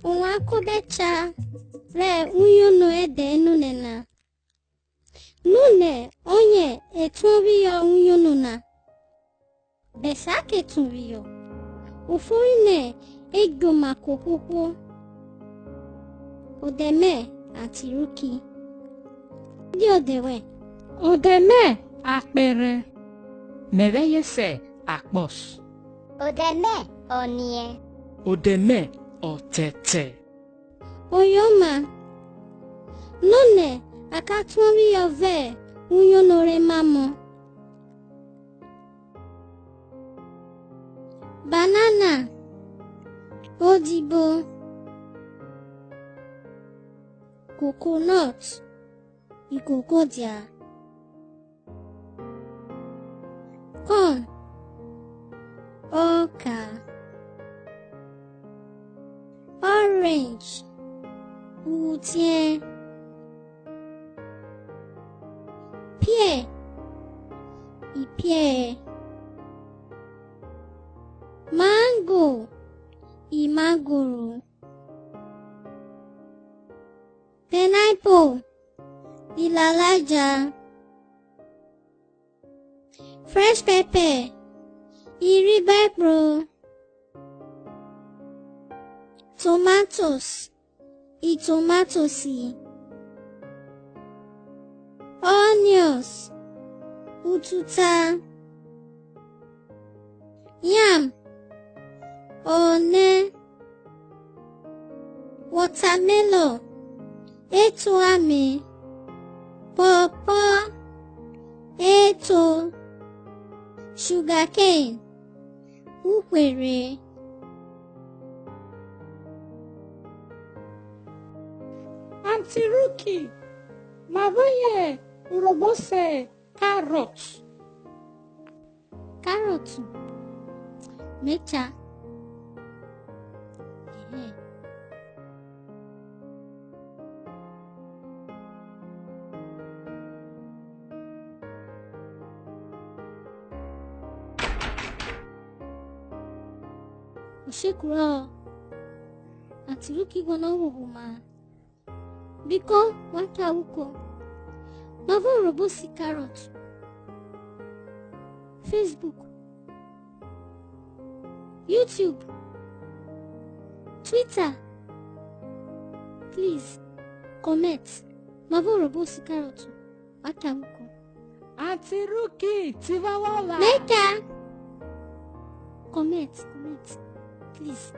Unwako becha re uyono ede nunena. Nune onye etunviyo uyono na. Besake tunviyo. Ufurine ego makokuku. Odeme atiruki. Di odewe. Odeme apere. Mereye se akpos. Odeme onie. Odeme otete. Oyoma. Nune akatunviyo ve uyono re mamo. Banana. Odibo. Coconut. Ikokodia. Corn. Oka. Orange. Utien. Pear. Ipear. Mango. Imangoro. Pineapple. Ilalaja. Fresh pepper. Iribepro. Tomatoes. Itomatosi. Onions. Ututa. Yam. One. Watermelon. Etuame. Pawpaw. Eto. Sugarcane. Ukwere. Auntie Ruki. Mavoye urobose carrot. Carrot. Mecha. Oshikuro. Auntie Ruki gonna huma. Biko wanta uko. Mavo robosi carrot. Facebook. YouTube. Twitter. Please comment. Mavo robosi carrot. Wanta uko. Auntie Ruki, Tivawola. Later. Comment. Please.